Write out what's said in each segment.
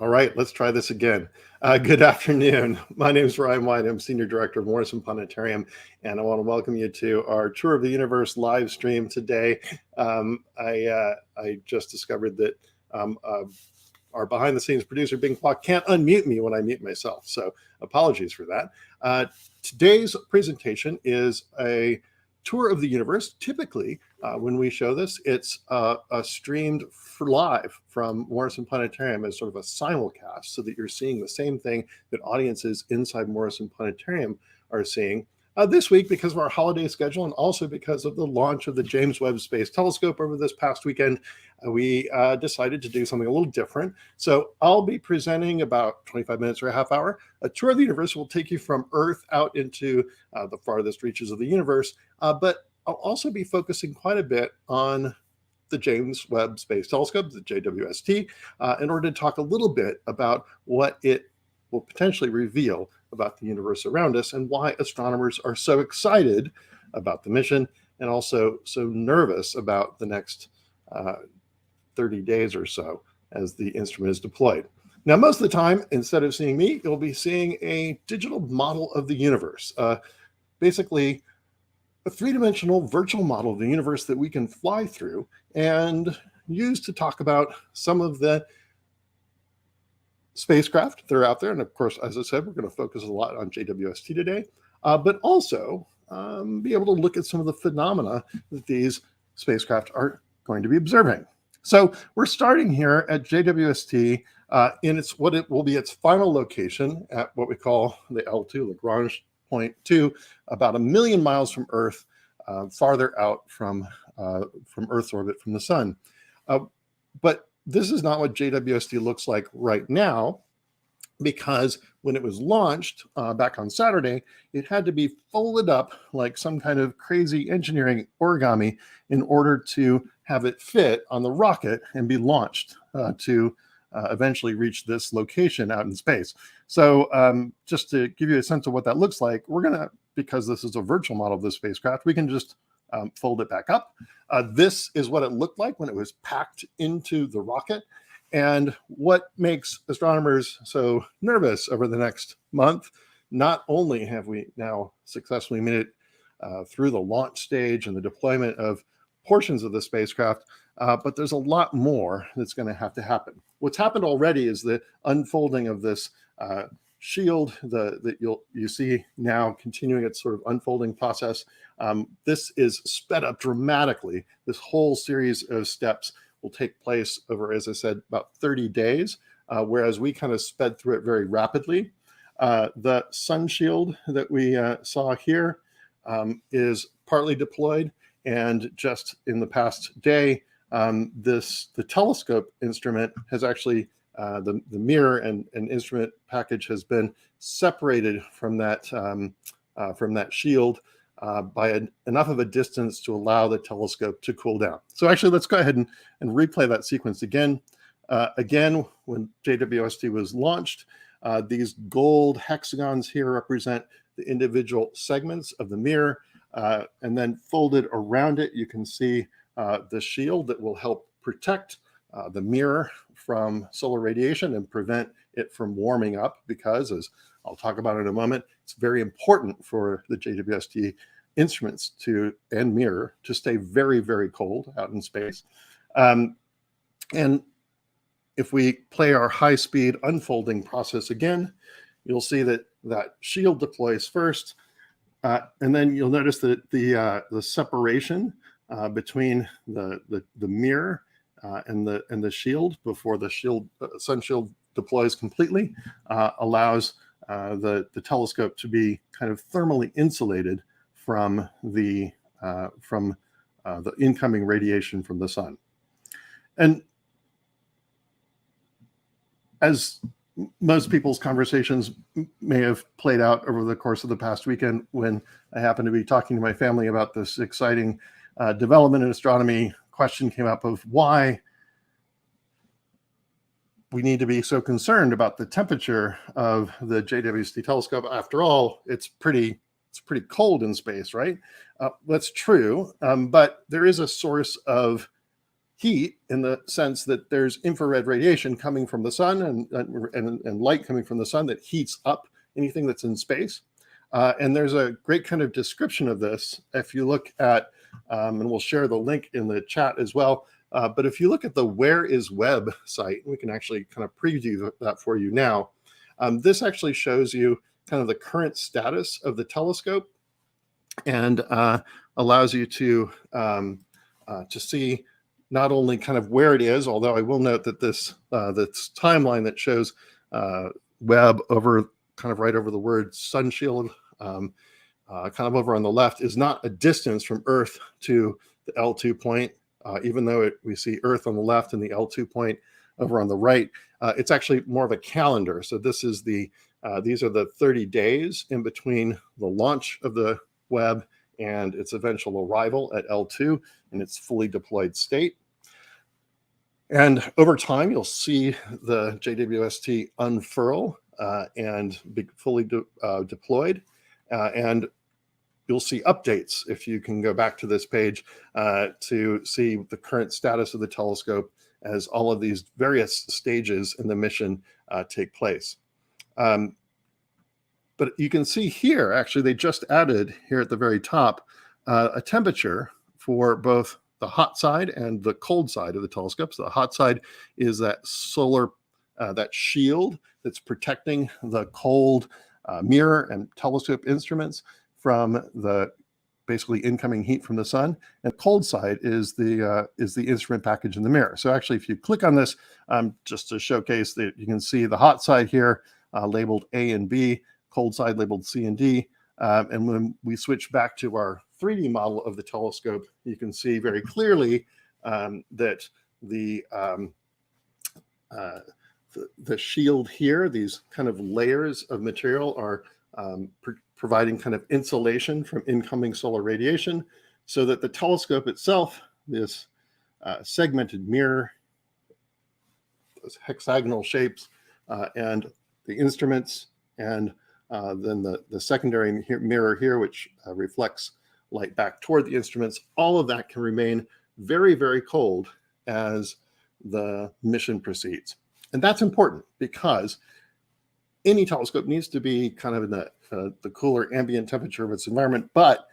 All right, let's try this again. Good afternoon. My name is Ryan Wyatt. I'm Senior Director of Morrison Planetarium, and I want to welcome you to our Tour of the Universe live stream today. I just discovered that our behind-the-scenes producer, Bing Kwok, can't unmute me when I mute myself, so apologies for that. Today's presentation is a tour of the universe. Typically, when we show this, it's streamed for live from Morrison Planetarium as sort of a simulcast, so that you're seeing the same thing that audiences inside Morrison Planetarium are seeing. This week, because of our holiday schedule and also because of the launch of the James Webb Space Telescope over this past weekend, we decided to do something a little different. So I'll be presenting about 25 minutes or a half hour. A tour of the universe will take you from Earth out into the farthest reaches of the universe, but I'll also be focusing quite a bit on the James Webb Space Telescope, the JWST, in order to talk a little bit about what it will potentially reveal about the universe around us and why astronomers are so excited about the mission and also so nervous about the next 30 days or so as the instrument is deployed. Now, most of the time, instead of seeing me, you'll be seeing a digital model of the universe, basically a three-dimensional virtual model of the universe that we can fly through and use to talk about some of the spacecraft that are out there. And of course, as I said, we're going to focus a lot on JWST today, but also be able to look at some of the phenomena that these spacecraft are going to be observing. So we're starting here at JWST in what it will be its final location at what we call the L2, Lagrange point 2, about 1 million miles from Earth, farther out from Earth's orbit from the sun. But this is not what JWST looks like right now, because when it was launched back on Saturday, it had to be folded up like some kind of crazy engineering origami in order to have it fit on the rocket and be launched to eventually reach this location out in space. So just to give you a sense of what that looks like, we're going to, because this is a virtual model of the spacecraft, we can just fold it back up. This is what it looked like when it was packed into the rocket. And what makes astronomers so nervous over the next month, not only have we now successfully made it through the launch stage and the deployment of portions of the spacecraft, but there's a lot more that's going to have to happen. What's happened already is the unfolding of this shield that you see now continuing its sort of unfolding process. This is sped up dramatically. This whole series of steps will take place over, as I said, about 30 days, whereas we kind of sped through it very rapidly. The sun shield that we saw here is partly deployed, and just in the past day, the telescope instrument has actually the mirror and instrument package has been separated from that shield by enough of a distance to allow the telescope to cool down. So actually, let's go ahead and replay that sequence again. Again, when JWST was launched, these gold hexagons here represent the individual segments of the mirror, and then folded around it, you can see the shield that will help protect the mirror from solar radiation and prevent it from warming up, because, as I'll talk about in a moment, it's very important for the JWST instruments and mirror to stay very, very cold out in space. And if we play our high-speed unfolding process again, you'll see that that shield deploys first, and then you'll notice that the separation between the mirror and the shield before the sun shield deploys completely allows the telescope to be kind of thermally insulated from the incoming radiation from the sun. And as most people's conversations may have played out over the course of the past weekend, when I happened to be talking to my family about this exciting development in astronomy, question came up of why we need to be so concerned about the temperature of the JWST telescope. After all, it's pretty cold in space, right? That's true, but there is a source of heat in the sense that there's infrared radiation coming from the sun and light coming from the sun that heats up anything that's in space. And there's a great kind of description of this if you look at, and we'll share the link in the chat as well, but if you look at the Where is Webb site, we can actually kind of preview that for you now. This actually shows you kind of the current status of the telescope and allows you to see not only kind of where it is, although I will note that this timeline that shows Webb over kind of right over the word sunshield, kind of over on the left, is not a distance from Earth to the L2 point, even though we see Earth on the left and the L2 point over on the right. It's actually more of a calendar. So this is these are the 30 days in between the launch of the Webb and its eventual arrival at L2 in its fully deployed state. And over time, you'll see the JWST unfurl and be fully deployed. And you'll see updates if you can go back to this page to see the current status of the telescope as all of these various stages in the mission take place. But you can see here, actually, they just added here at the very top a temperature for both the hot side and the cold side of the telescope. So the hot side is that solar, that shield that's protecting the cold mirror and telescope instruments from the basically incoming heat from the sun. And the cold side is the instrument package in the mirror. So actually, if you click on this, just to showcase that, you can see the hot side here labeled A and B, cold side labeled C and D. And when we switch back to our 3D model of the telescope, you can see very clearly that the shield here, these kind of layers of material, are providing kind of insulation from incoming solar radiation, so that the telescope itself, this segmented mirror, those hexagonal shapes, and the instruments, and then the secondary mirror here, which reflects light back toward the instruments, all of that can remain very, very cold as the mission proceeds. And that's important because any telescope needs to be kind of in the cooler ambient temperature of its environment, but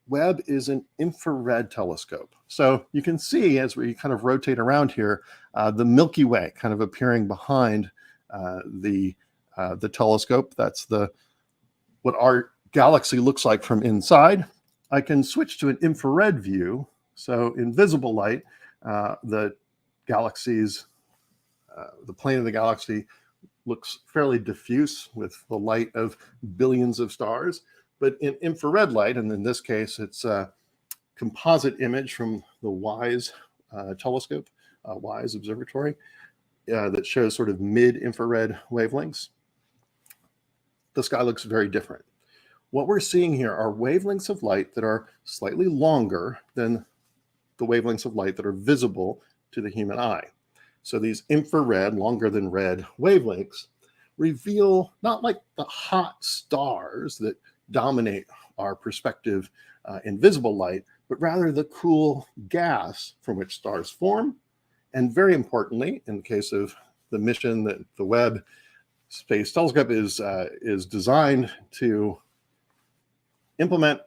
Webb is an infrared telescope. So you can see, as we kind of rotate around here, the Milky Way kind of appearing behind the telescope. That's what our galaxy looks like from inside. I can switch to an infrared view. So in visible light, the galaxies, the plane of the galaxy looks fairly diffuse with the light of billions of stars. But in infrared light, and in this case, it's a composite image from the WISE telescope, WISE observatory, that shows sort of mid-infrared wavelengths. The sky looks very different. What we're seeing here are wavelengths of light that are slightly longer than the wavelengths of light that are visible to the human eye. So these infrared, longer than red wavelengths reveal not like the hot stars that dominate our perspective in visible light, but rather the cool gas from which stars form. And very importantly, in the case of the mission that the Webb Space Telescope is designed to implement,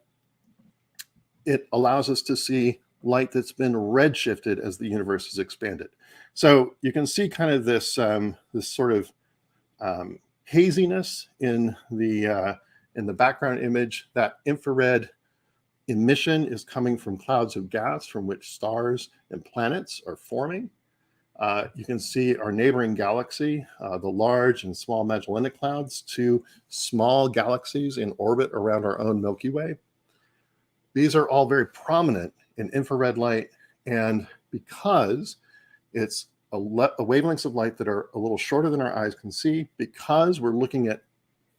it allows us to see light that's been redshifted as the universe has expanded. So you can see kind of this sort of haziness in the background image. That infrared emission is coming from clouds of gas from which stars and planets are forming. You can see our neighboring galaxy, the Large and Small Magellanic Clouds, two small galaxies in orbit around our own Milky Way. These are all very prominent in infrared light, and because it's a wavelengths of light that are a little shorter than our eyes can see, because we're looking at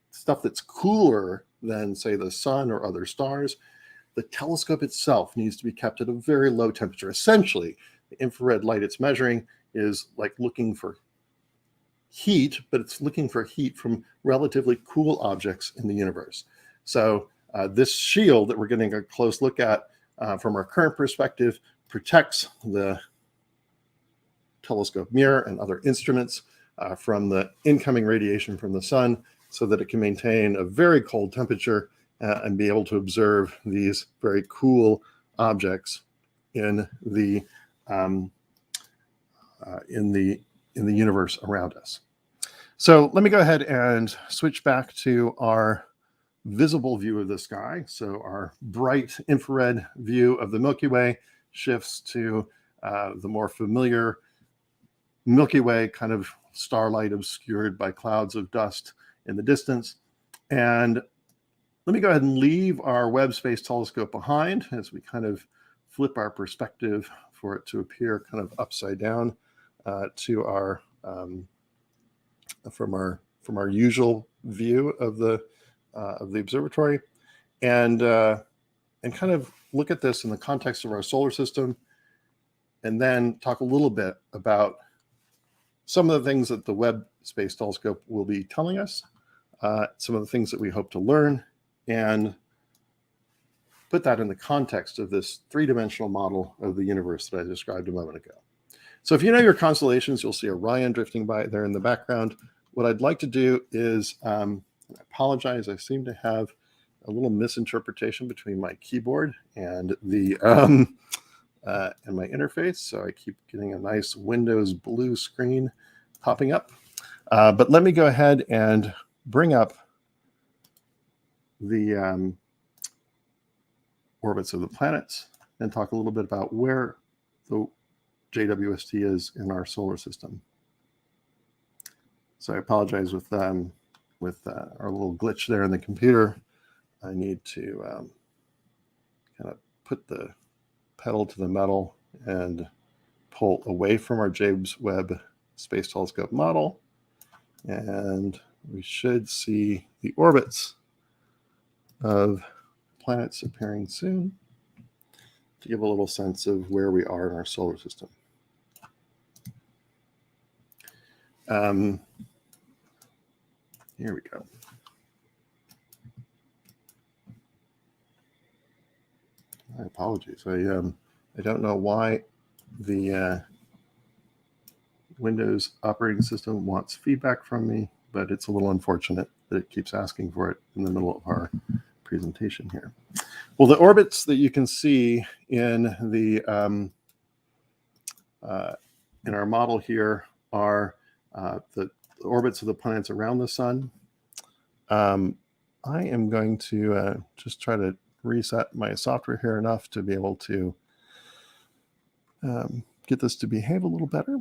stuff that's cooler than, say, the sun or other stars, the telescope itself needs to be kept at a very low temperature. Essentially, the infrared light it's measuring is like looking for heat, but it's looking for heat from relatively cool objects in the universe. So this shield that we're getting a close look at from our current perspective protects the telescope mirror and other instruments from the incoming radiation from the sun so that it can maintain a very cold temperature and be able to observe these very cool objects in the universe around us. So let me go ahead and switch back to our visible view of the sky. So our bright infrared view of the Milky Way shifts to the more familiar Milky Way, kind of starlight obscured by clouds of dust in the distance. And let me go ahead and leave our Webb Space Telescope behind as we kind of flip our perspective for it to appear kind of upside down to our from our usual view of the observatory, and kind of look at this in the context of our solar system, and then talk a little bit about some of the things that the Webb Space Telescope will be telling us, some of the things that we hope to learn, and put that in the context of this three-dimensional model of the universe that I described a moment ago. So if you know your constellations, you'll see Orion drifting by there in the background. What I'd like to do is, I apologize, I seem to have a little misinterpretation between my keyboard and the and my interface. So I keep getting a nice Windows blue screen popping up. But let me go ahead and bring up the orbits of the planets and talk a little bit about where the JWST is in our solar system. So I apologize with our little glitch there in the computer. I need to kind of put the pedal to the metal and pull away from our James Webb Space Telescope model. And we should see the orbits of planets appearing soon to give a little sense of where we are in our solar system. Here we go. My apologies. I don't know why the Windows operating system wants feedback from me, but it's a little unfortunate that it keeps asking for it in the middle of our presentation here. Well, the orbits that you can see in the in our model here are the orbits of the planets around the sun. I am going to just try to reset my software here enough to be able to get this to behave a little better.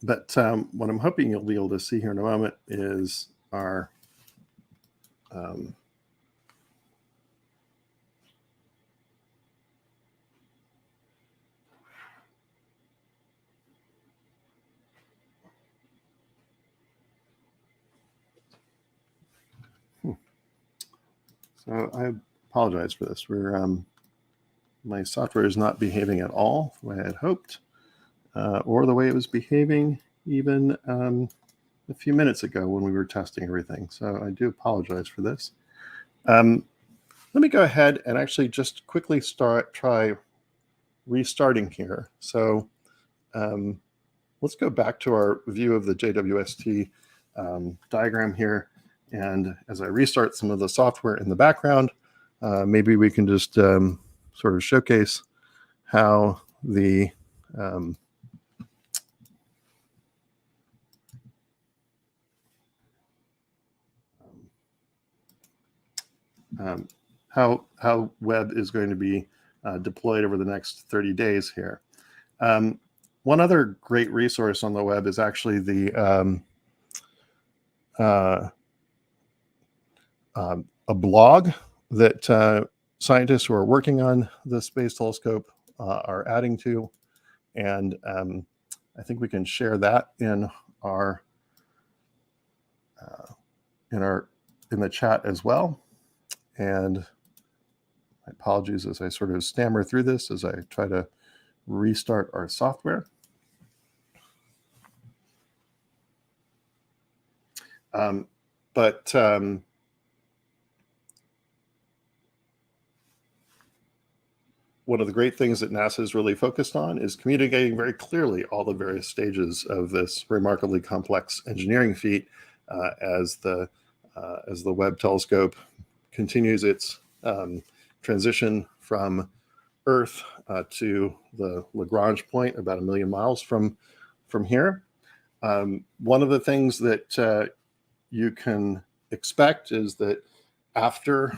But what I'm hoping you'll be able to see here in a moment is our So I apologize for this. My software is not behaving at all the way I had hoped, or the way it was behaving even a few minutes ago when we were testing everything. So I do apologize for this. Let me go ahead and actually just quickly try restarting here. So let's go back to our view of the JWST diagram here. And as I restart some of the software in the background, maybe we can just sort of showcase how the how Webb is going to be deployed over the next 30 days here. One other great resource on the Webb is actually the a blog that scientists who are working on the Space Telescope are adding to, and I think we can share that in our in the chat as well. And my apologies as I sort of stammer through this as I try to restart our software. one of the great things that NASA is really focused on is communicating very clearly all the various stages of this remarkably complex engineering feat as the Webb telescope continues its transition from Earth to the Lagrange point about 1 million miles from here. One of the things that you can expect is that after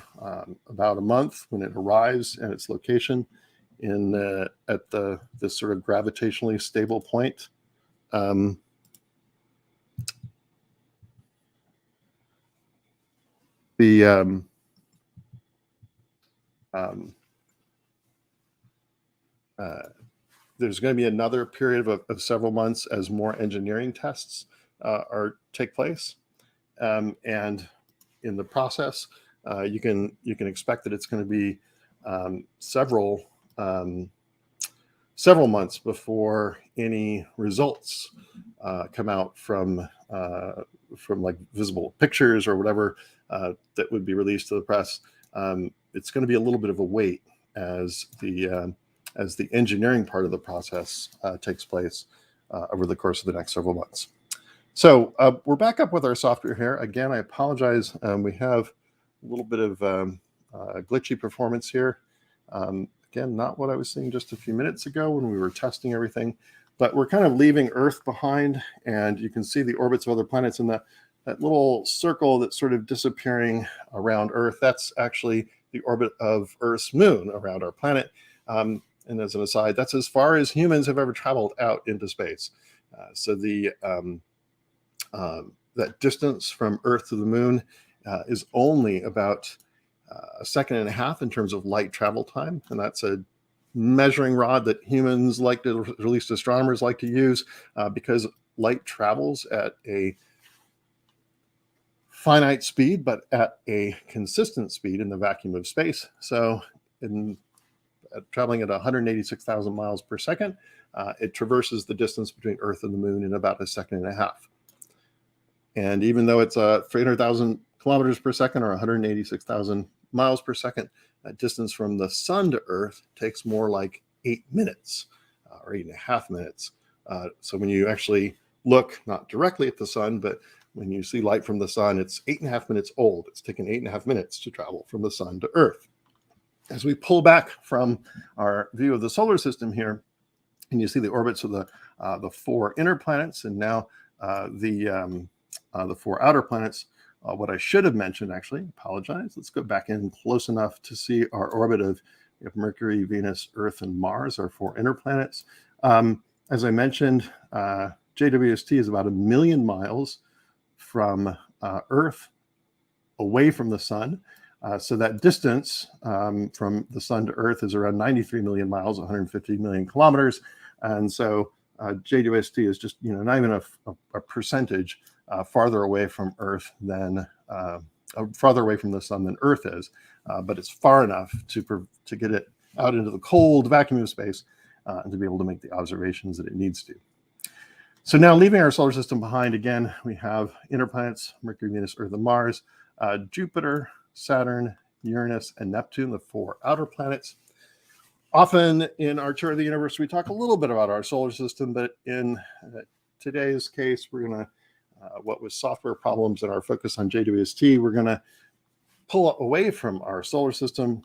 about a month, when it arrives at its location at this sort of gravitationally stable point, there's going to be another period of several months as more engineering tests take place, and in the process, you can expect that it's going to be several months before any results come out from like visible pictures or whatever that would be released to the press. It's going to be a little bit of a wait as the engineering part of the process takes place over the course of the next several months. So we're back up with our software here. Again, I apologize. We have a little bit of glitchy performance here. Again, not what I was seeing just a few minutes ago when we were testing everything, but we're kind of leaving Earth behind, and you can see the orbits of other planets in that little circle that's sort of disappearing around Earth. That's actually the orbit of Earth's moon around our planet. And as an aside, that's as far as humans have ever traveled out into space. So that distance from Earth to the moon is only about a second and a half in terms of light travel time. And that's a measuring rod that humans like to, or at least astronomers like to use, because light travels at a finite speed, but at a consistent speed in the vacuum of space. So traveling at 186,000 miles per second, it traverses the distance between Earth and the moon in about a second and a half. And even though it's 300,000 kilometers per second or 186,000 miles per second, that distance from the sun to Earth takes more like 8 minutes or 8.5 minutes. So when you actually look not directly at the sun, but when you see light from the sun, it's 8.5 minutes old. It's taken 8.5 minutes to travel from the sun to Earth. As we pull back from our view of the solar system here, and you see the orbits of the 4 inner planets, and now the 4 outer planets. What I should have mentioned, actually, apologize. Let's go back in close enough to see our orbit of Mercury, Venus, Earth, and Mars, our 4 inner planets. As I mentioned, JWST is about 1 million miles from Earth away from the sun. So that distance from the sun to Earth is around 93 million miles, 150 million kilometers. And so JWST is just, not even a percentage farther away from Earth than farther away from the sun than Earth is, but it's far enough to get it out into the cold vacuum of space and to be able to make the observations that it needs to. So now, leaving our solar system behind, again, we have inner planets: Mercury, Venus, Earth, and Mars, Jupiter, Saturn, Uranus, and Neptune, the 4 outer planets. Often in our tour of the universe, we talk a little bit about our solar system, but in today's case, we're going to, what with software problems and our focus on JWST, we're going to pull away from our solar system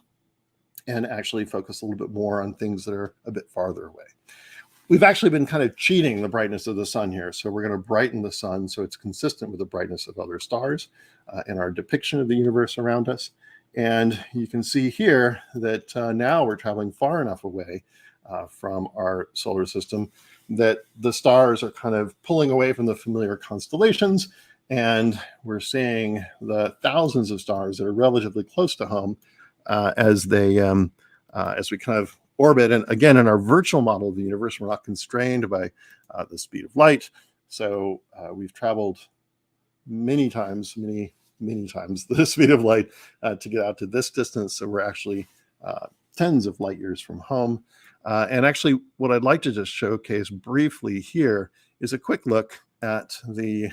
and actually focus a little bit more on things that are a bit farther away. We've actually been kind of cheating the brightness of the sun here. So we're going to brighten the sun so it's consistent with the brightness of other stars in our depiction of the universe around us. And you can see here that now we're traveling far enough away from our solar system that the stars are kind of pulling away from the familiar constellations. And we're seeing the thousands of stars that are relatively close to home as we kind of orbit. And again, in our virtual model of the universe, we're not constrained by the speed of light. So we've traveled many times the speed of light to get out to this distance. So we're actually tens of light years from home. And actually, what I'd like to just showcase briefly here is a quick look at the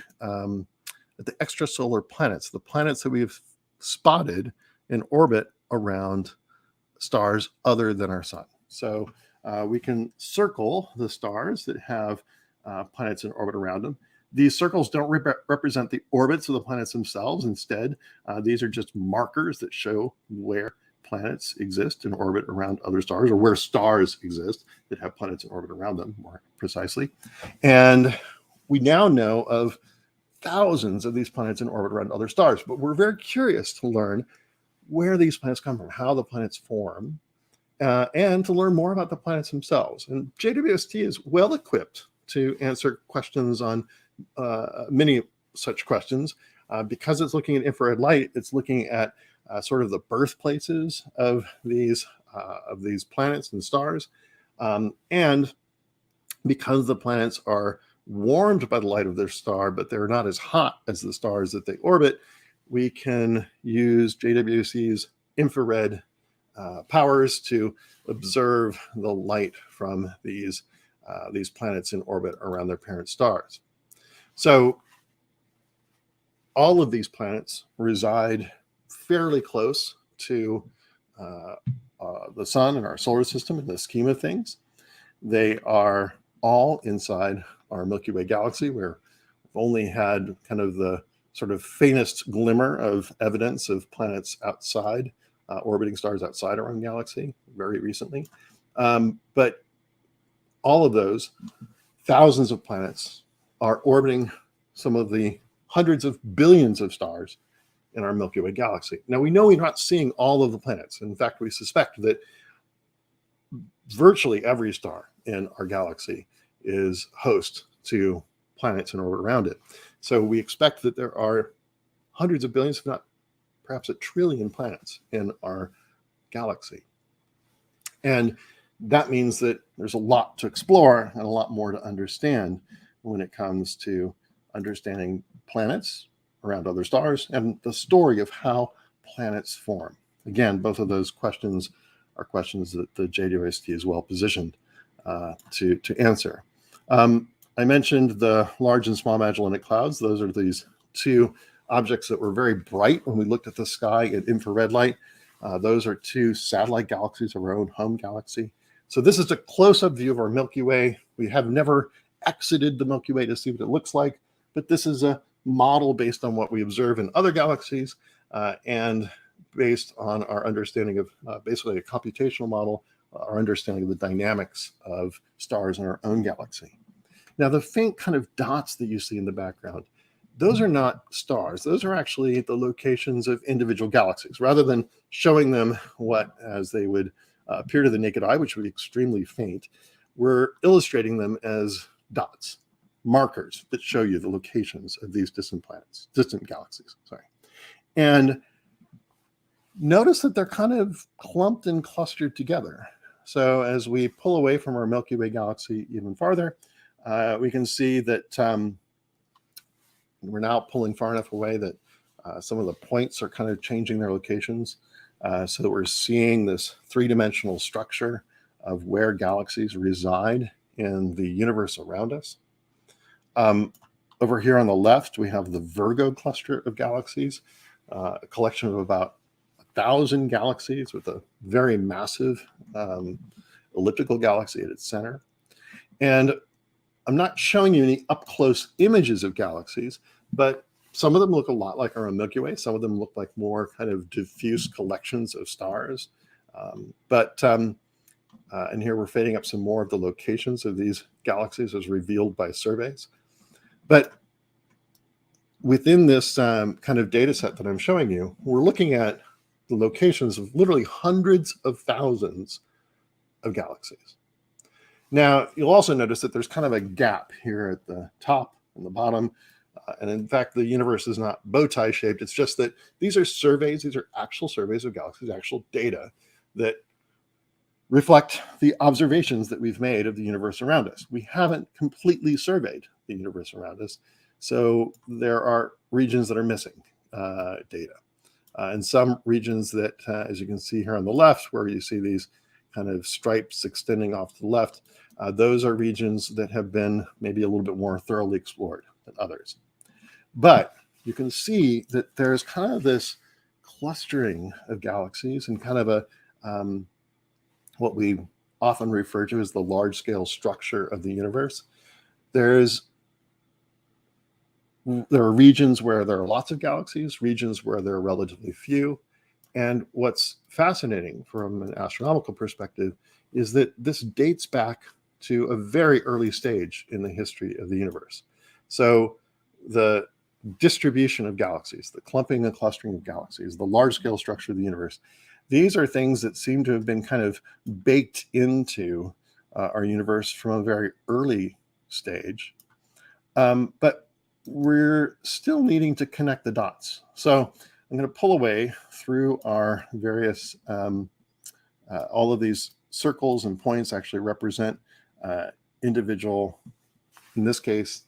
extrasolar planets, the planets that we've spotted in orbit around stars other than our sun. So we can circle the stars that have planets in orbit around them. These circles don't represent the orbits of the planets themselves. Instead, these are just markers that show where planets exist in orbit around other stars, or where stars exist that have planets in orbit around them, more precisely. And we now know of thousands of these planets in orbit around other stars, but we're very curious to learn where these planets come from, how the planets form, and to learn more about the planets themselves. And JWST is well equipped to answer questions on many such questions. Because it's looking at infrared light, it's looking at sort of the birthplaces of these planets and stars. And because the planets are warmed by the light of their star, but they're not as hot as the stars that they orbit, we can use JWST's infrared powers to observe the light from these planets in orbit around their parent stars. So all of these planets reside fairly close to the sun and our solar system in the scheme of things. They are all inside our Milky Way galaxy, where we've only had kind of the sort of faintest glimmer of evidence of planets outside, orbiting stars outside our own galaxy very recently. But all of those thousands of planets are orbiting some of the hundreds of billions of stars in our Milky Way galaxy. Now, we know we're not seeing all of the planets. In fact, we suspect that virtually every star in our galaxy is host to planets in orbit around it. So we expect that there are hundreds of billions, if not perhaps 1 trillion planets in our galaxy. And that means that there's a lot to explore and a lot more to understand when it comes to understanding planets around other stars and the story of how planets form. Again, both of those questions are questions that the JWST is well positioned to answer. I mentioned the Large and Small Magellanic Clouds. Those are these two objects that were very bright when we looked at the sky at infrared light. Those are two satellite galaxies of our own home galaxy. So this is a close-up view of our Milky Way. We have never exited the Milky Way to see what it looks like, but this is a model based on what we observe in other galaxies and based on our understanding of basically a computational model, our understanding of the dynamics of stars in our own galaxy. Now, the faint kind of dots that you see in the background, those are not stars. Those are actually the locations of individual galaxies. Rather than showing them what as they would appear to the naked eye, which would be extremely faint, we're illustrating them as dots, markers that show you the locations of these distant galaxies. And notice that they're kind of clumped and clustered together. So as we pull away from our Milky Way galaxy even farther, we can see that we're now pulling far enough away that some of the points are kind of changing their locations, so that we're seeing this three-dimensional structure of where galaxies reside in the universe around us. Over here on the left, we have the Virgo cluster of galaxies, a collection of about 1,000 galaxies with a very massive elliptical galaxy at its center. And I'm not showing you any up-close images of galaxies, but some of them look a lot like our own Milky Way. Some of them look like more kind of diffuse collections of stars. And here we're fading up some more of the locations of these galaxies as revealed by surveys. But within this kind of data set that I'm showing you, we're looking at the locations of literally hundreds of thousands of galaxies. Now, you'll also notice that there's kind of a gap here at the top and the bottom. And in fact, the universe is not bow tie shaped. It's just that these are surveys. These are actual surveys of galaxies, actual data that reflect the observations that we've made of the universe around us. We haven't completely surveyed the universe around us. So there are regions that are missing data. And some regions that, as you can see here on the left, where you see these kind of stripes extending off to the left, those are regions that have been maybe a little bit more thoroughly explored than others. But you can see that there's kind of this clustering of galaxies and kind of a what we often referred to as the large-scale structure of the universe. There are regions where there are lots of galaxies, regions where there are relatively few. And what's fascinating from an astronomical perspective is that this dates back to a very early stage in the history of the universe. So the distribution of galaxies, the clumping and clustering of galaxies, the large-scale structure of the universe, these are things that seem to have been kind of baked into our universe from a very early stage. But we're still needing to connect the dots. So I'm going to pull away through our various, all of these circles and points actually represent individual, in this case,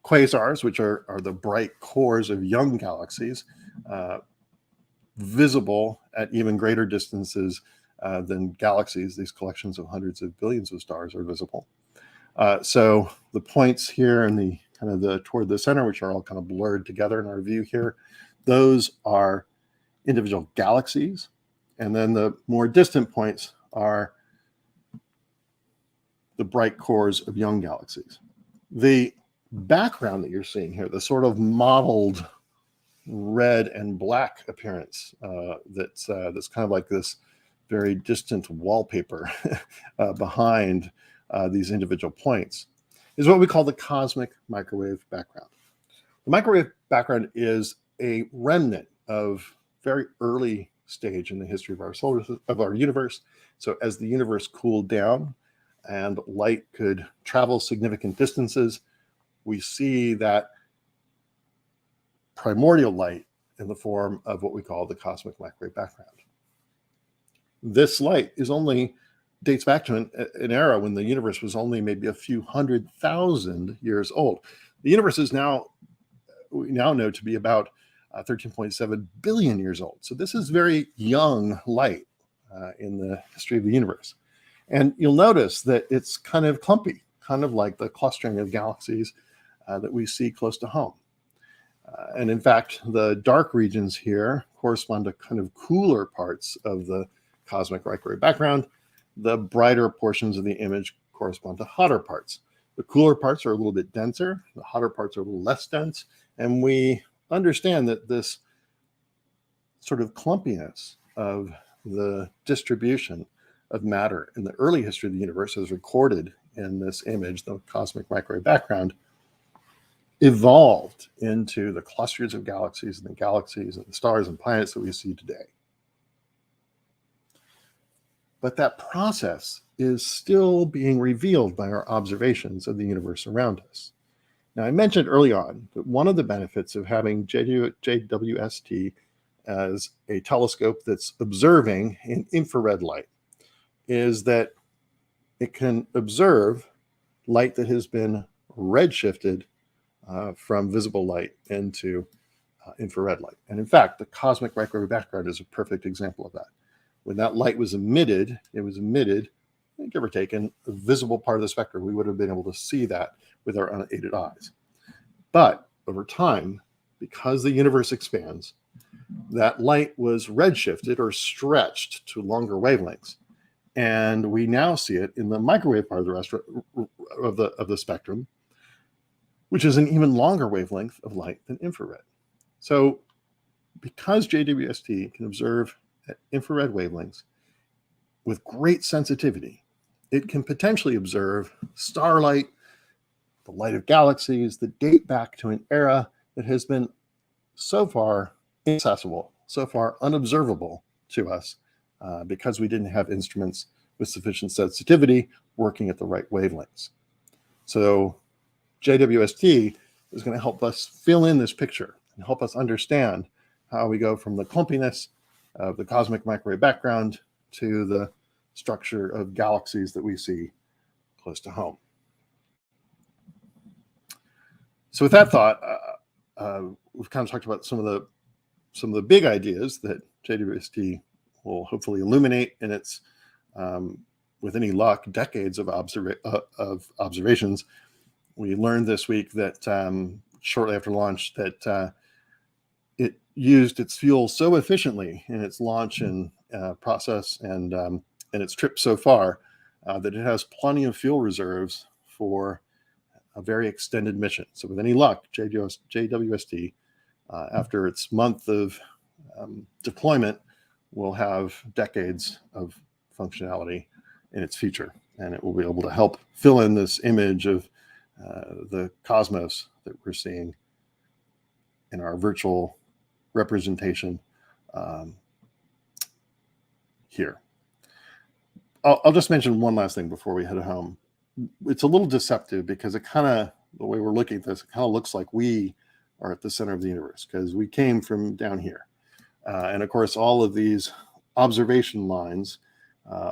quasars, which are the bright cores of young galaxies, visible at even greater distances than galaxies. These collections of hundreds of billions of stars are visible. So the points here and the kind of the toward the center, which are all kind of blurred together in our view here, those are individual galaxies. And then the more distant points are the bright cores of young galaxies. The background that you're seeing here, the sort of mottled red and black appearance that's kind of like this very distant wallpaper behind these individual points, is what we call the cosmic microwave background. The microwave background is a remnant of very early stage in the history of our universe. So as the universe cooled down and light could travel significant distances, we see that primordial light in the form of what we call the cosmic microwave background. This light dates back to an era when the universe was only maybe a few 100,000 years old. The universe is we now know to be about 13.7 billion years old. So this is very young light in the history of the universe. And you'll notice that it's kind of clumpy, kind of like the clustering of galaxies that we see close to home. And in fact, the dark regions here correspond to kind of cooler parts of the cosmic microwave background. The brighter portions of the image correspond to hotter parts. The cooler parts are a little bit denser. The hotter parts are a little less dense. And we understand that this sort of clumpiness of the distribution of matter in the early history of the universe, as recorded in this image, the cosmic microwave background, evolved into the clusters of galaxies and the stars and planets that we see today. But that process is still being revealed by our observations of the universe around us. Now, I mentioned early on that one of the benefits of having JWST as a telescope that's observing in infrared light is that it can observe light that has been redshifted from visible light into infrared light. And in fact, the cosmic microwave background is a perfect example of that. When that light was emitted, it was emitted, give or take, in a visible part of the spectrum. We would have been able to see that with our unaided eyes. But over time, because the universe expands, that light was redshifted or stretched to longer wavelengths. And we now see it in the microwave part of the spectrum, which is an even longer wavelength of light than infrared. So because JWST can observe at infrared wavelengths with great sensitivity, it can potentially observe starlight, the light of galaxies that date back to an era that has been so far inaccessible, so far unobservable to us because we didn't have instruments with sufficient sensitivity working at the right wavelengths. So JWST is going to help us fill in this picture and help us understand how we go from the clumpiness of the cosmic microwave background to the structure of galaxies that we see close to home. So with that thought, we've kind of talked about some of the big ideas that JWST will hopefully illuminate in its, with any luck, decades of observations. We learned this week that shortly after launch that it used its fuel so efficiently in its launch and process and its trip so far that it has plenty of fuel reserves for a very extended mission. So with any luck, JWST, after its month of deployment, will have decades of functionality in its future, and it will be able to help fill in this image of the cosmos that we're seeing in our virtual representation here. I'll just mention one last thing before we head home. It's a little deceptive because it kind of, the way we're looking at this, it kind of looks like we are at the center of the universe because we came from down here. And of course, all of these observation lines,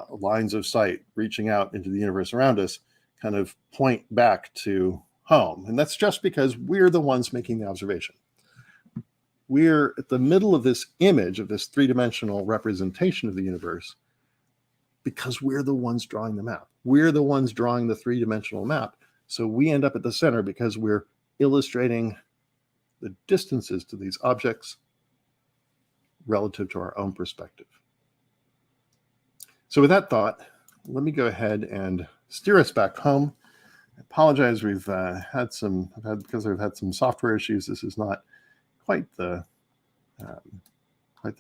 lines of sight reaching out into the universe around us, kind of point back to home. And that's just because we're the ones making the observation. We're at the middle of this image, of this three-dimensional representation of the universe, because we're the ones drawing the map. We're the ones drawing the three-dimensional map. So we end up at the center because we're illustrating the distances to these objects relative to our own perspective. So with that thought, let me go ahead and steer us back home. I apologize, because I've had some software issues. This is not quite the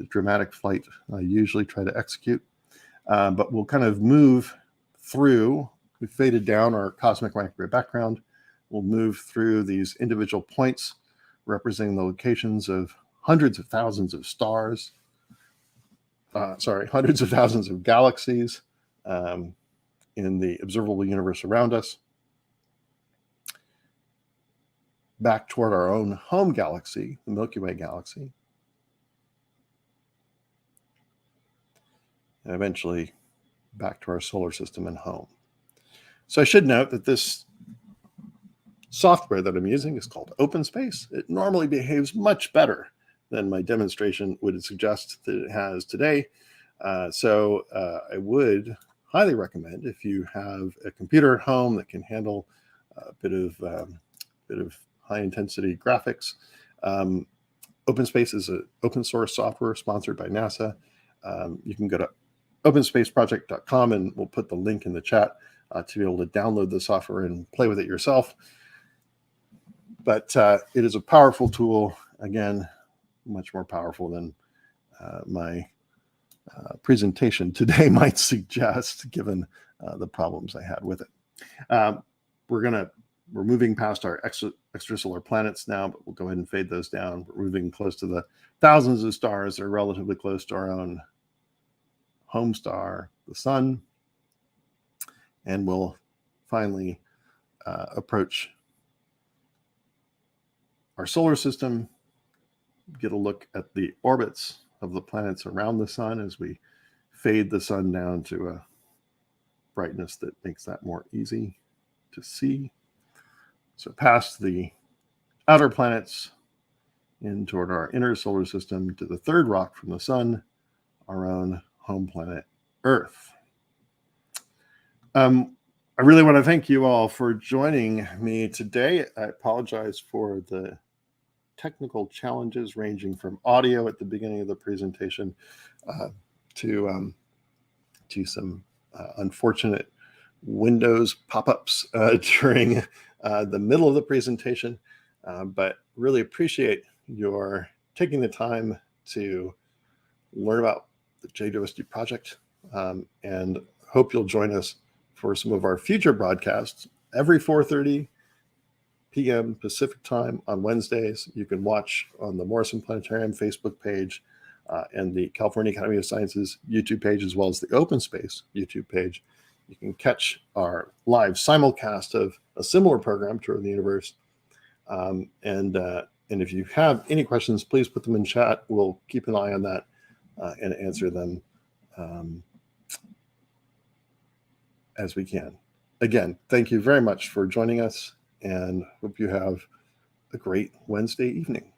dramatic flight I usually try to execute. But we'll kind of move through. We've faded down our cosmic microwave background. We'll move through these individual points representing the locations of hundreds of thousands of stars. Hundreds of thousands of galaxies in the observable universe around us. Back toward our own home galaxy, the Milky Way galaxy. And eventually back to our solar system and home. So I should note that this software that I'm using is called OpenSpace. It normally behaves much better than my demonstration would suggest that it has today. So I would highly recommend, if you have a computer at home that can handle a bit of high intensity graphics. OpenSpace is an open source software sponsored by NASA. You can go to OpenSpaceProject.com and we'll put the link in the chat to be able to download the software and play with it yourself. But it is a powerful tool, again, much more powerful than my presentation today might suggest, given the problems I had with it. We're moving past our extrasolar planets now, but we'll go ahead and fade those down. We're moving close to the thousands of stars that are relatively close to our own home star, the sun. And we'll finally approach our solar system, get a look at the orbits of the planets around the sun as we fade the sun down to a brightness that makes that more easy to see. So past the outer planets in toward our inner solar system to the third rock from the sun, our own home planet, Earth. I really want to thank you all for joining me today. I apologize for the technical challenges ranging from audio at the beginning of the presentation to some unfortunate Windows pop-ups during the middle of the presentation, but really appreciate your taking the time to learn about the JWST project, and hope you'll join us for some of our future broadcasts every 4:30 p.m. Pacific time on Wednesdays. You can watch on the Morrison Planetarium Facebook page and the California Academy of Sciences YouTube page, as well as the OpenSpace YouTube page. You can catch our live simulcast of a similar program, Tour of the Universe. And if you have any questions, please put them in chat. We'll keep an eye on that and answer them as we can. Again, thank you very much for joining us, and hope you have a great Wednesday evening.